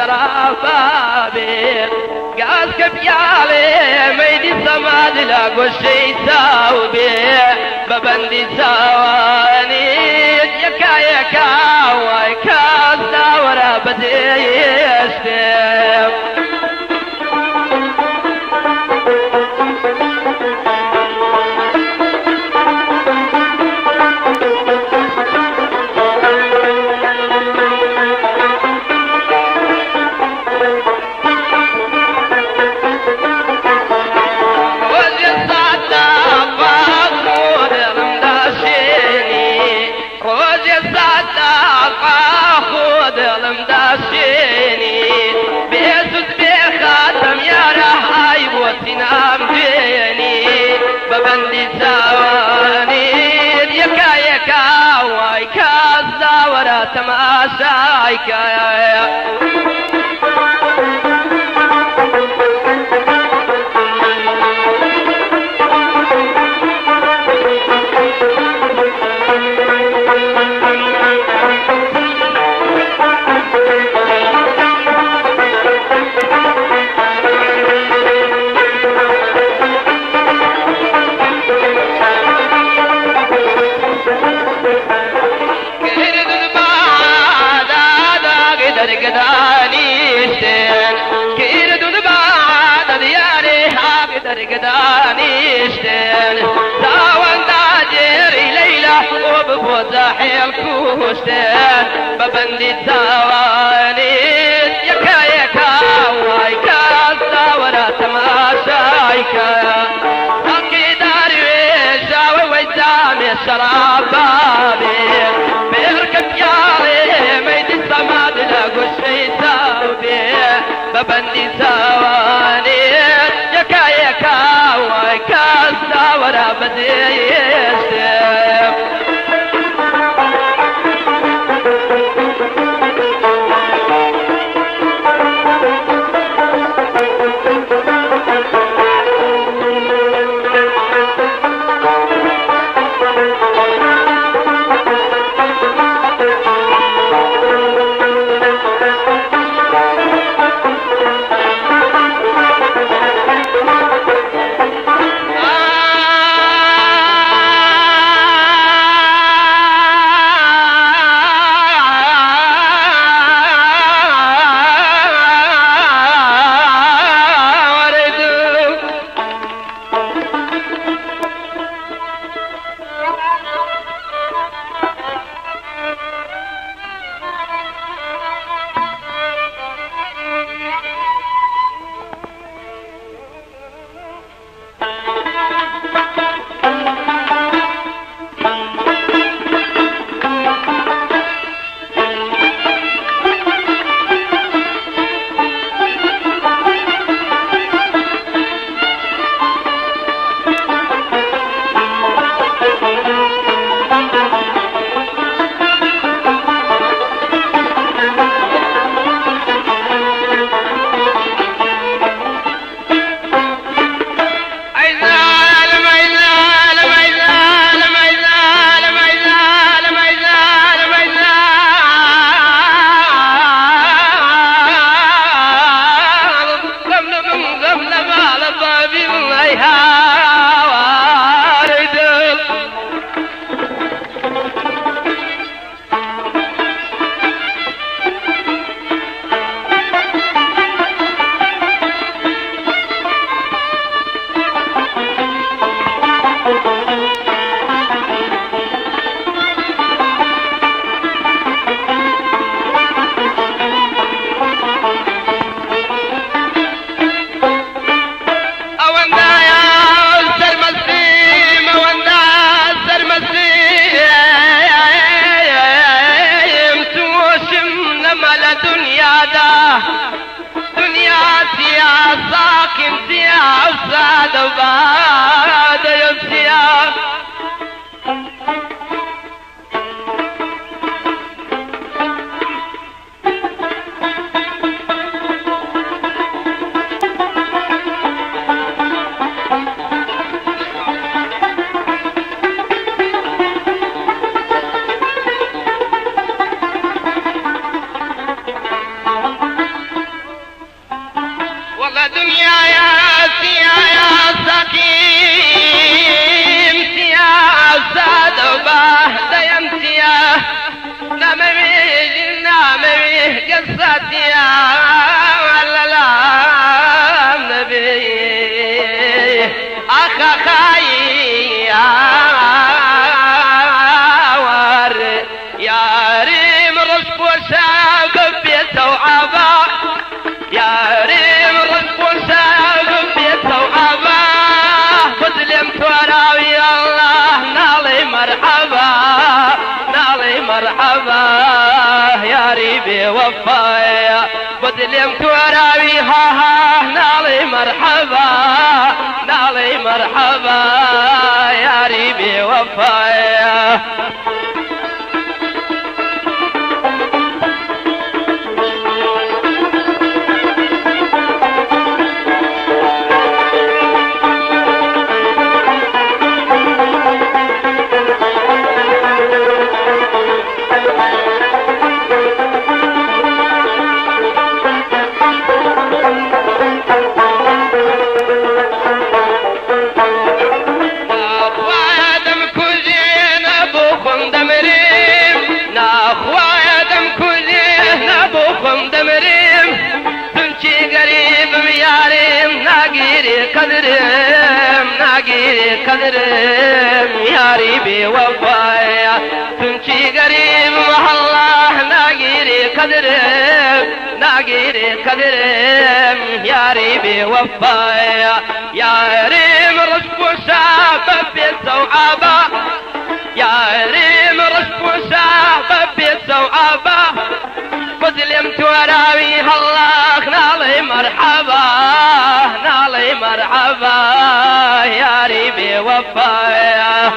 الشراب بابي قاسك بيالي ميدي سماد لاقو الشي ساوبي ببندي سواني يكا يكا ويكا الزاورة بدي يشتم ببندي سواني يكا يكا ويكا الزاورة تماشايكا قدانيشتن داوان داجري ليلة وبفوزاحي الكوشتن ببندي تاواني يكا يكا وايكا الزاورة تماشايكا حقي دارويشا وويدامي الشراب بابي بيركب ياري ميدي السماد لاقو الشي ساوبي ببندي تاواني يكا يكا ويكا الزاورة بدي يشتم دنيا يا سكين يا صدبه ديمت يا نامي قصت يا لا نبي أخا خاي يا ريم رزق وسابب بيته وعبا يا ريم رزق وسابب بيته وعبا فظلمت وراوي الله نالي مرحبا نالي مرحبا يا ريبي وفايا فظلمت وراوي ها نالي مرحبا نالي مرحبا يا ريبي وفايا قدرم يا ريبي وفايا تمشي قريب والله ناقيري قدرم يا ريبي وفايا يا ريم رزق وسابب بالثوابا يا ريم رزق وسابب بالثوابا فظلمت وراوي الله نالي مرحبا نالي مرحبا يا ريبي وفايا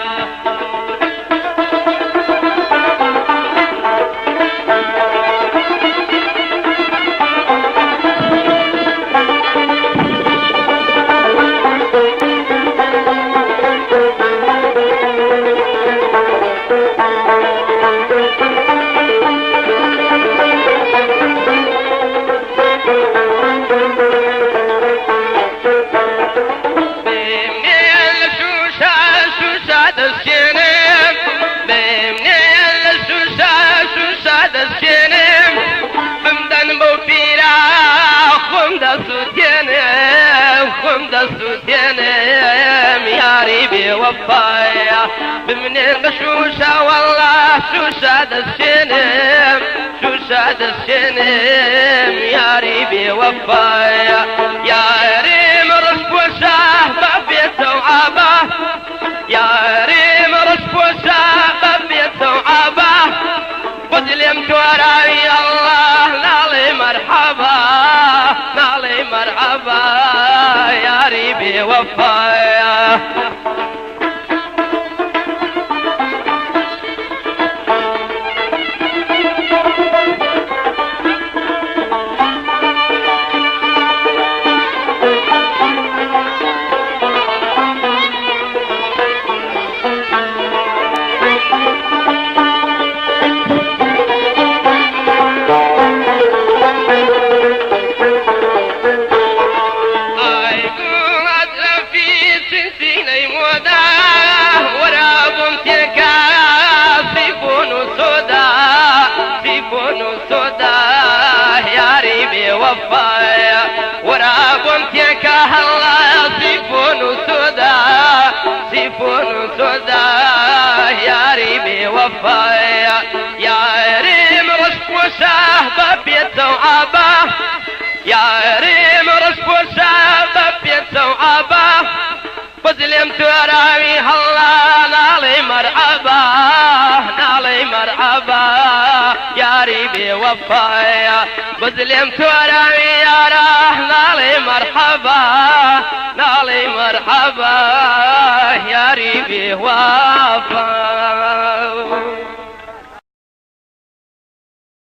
يا ريبي وفايا بمن الغشوشة والله شوشة السنم يا ريبي وفايا يا ريم رزق وسابة بيته وعبا يا ريم رزق وسابة بيته وعبا وظلمت وراي الله نالي مرحبا نالي مرحبا يا ريبي وفايا وفايا وراب تيكا الله سيفون سودا يا ريبي وفايا يا ريم رزق وسابة بيته وعبا يا ريم رزق وسابة بيته وعبا فظلمت وراوي الله نالي مرحبا نالي مرحبا يا ريبي وفايا بظلمت وراوي يا راه نالي مرحبا نالي مرحبا يا ريبي وفايا